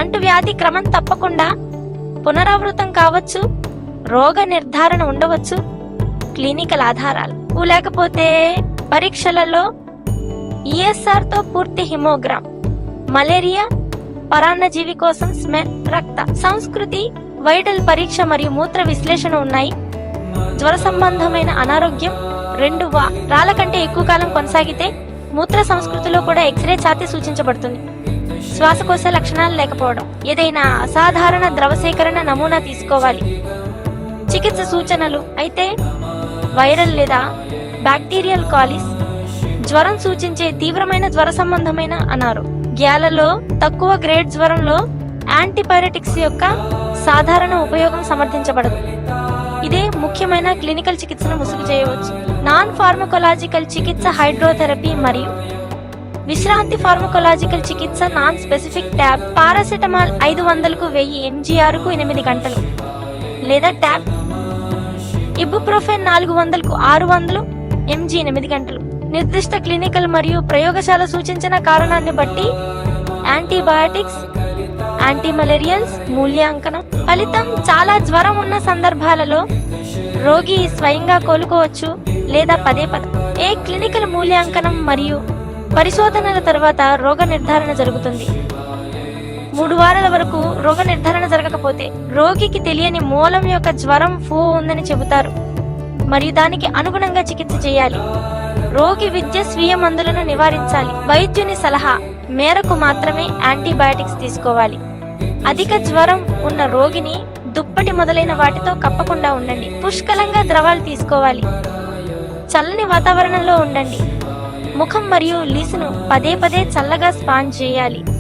అంటువ్యాధి క్రమం తప్పకుండా పునరావృతం కావచ్చు, రోగ నిర్ధారణ ఉండవచ్చు, క్లినికల్ ఆధారాలు లేకపోతే పరీక్షలలో ఈఎస్ఆర్ తో పూర్తి హిమోగ్రామ్, మలేరియా, పరాన్నజీవి కోసం స్మెల్, రక్త సంస్కృతి, వైటల్ పరీక్ష మరియు మూత్ర విశ్లేషణ ఉన్నాయి. జ్వర సంబంధమైన అనారోగ్యం 2 వారాల కంటే ఎక్కువ కాలం కొనసాగితే మూత్ర సంస్కృతిలో కూడా ఎక్స్రే ఛాతీ సూచించబడుతుంది. శ్వాసకోశ లక్షణాలు లేకపోవడం, ఏదైనా అసాధారణ ద్రవ సేకరణ నమూనా తీసుకోవాలి. చికిత్స సూచనలు అయితే వైరల్ లేదా బ్యాక్టీరియల్ కాలిస్, జ్వరం సూచించే తీవ్రమైన జ్వర సంబంధమైన అనారోగ్యాలలో తక్కువ గ్రేడ్ జ్వరంలో యాంటీపైరెటిక్స్ యొక్క సాధారణ ఉపయోగం సమర్థించబడదు. ఇదే ముఖ్యమైన క్లినికల్ చికిత్సను ముసుగు చేయవచ్చు. నాన్ ఫార్మకోలాజికల్ చికిత్స హైడ్రోథెరపీ మరియు విశ్రాంతి ఫార్మకోలాజికల్ చికిత్స నాన్ స్పెసిఫిక్ ట్యాబ్ పారాసెటమాల్ 500కు 1000 mg/కు 8 గంటలు లేదా ట్యాబ్ ఇబుప్రోఫెన్ 400కు 600 mg 8 గంటలు. నిర్దిష్ట క్లినికల్ మరియు ప్రయోగశాల సూచించిన కారణాన్ని బట్టి యాంటీబయాటిక్స్, యాంటీమలేరియల్స్ మూల్యాంకనం. ఫలితం చాలా జ్వరం ఉన్న సందర్భాలలో రోగి స్వయంగా కోలుకోవచ్చు లేదా పదే ఏ క్లినికల్ మూల్యాంకనం మరియు పరిశోధనల తర్వాత రోగ నిర్ధారణ జరుగుతుంది. 3 వారాల వరకు రోగ నిర్ధారణ జరగకపోతే రోగికి తెలియని మూలం యొక్క జ్వరం ఉందని చెబుతారు మరియు దానికి అనుగుణంగా చికిత్స చేయాలి. రోగి విద్య స్వీయ మందులను నివారించాలి. వైద్యుని సలహా మేరకు మాత్రమే యాంటీబయాటిక్స్ తీసుకోవాలి. అధిక జ్వరం ఉన్న రోగిని దుప్పటి మొదలైన వాటితో కప్పకుండా ఉండండి. పుష్కలంగా ద్రవాలు తీసుకోవాలి. చల్లని వాతావరణంలో ఉండండి. ముఖం మరియు లీసును పదే చల్లగా స్పాంజ్ చేయాలి.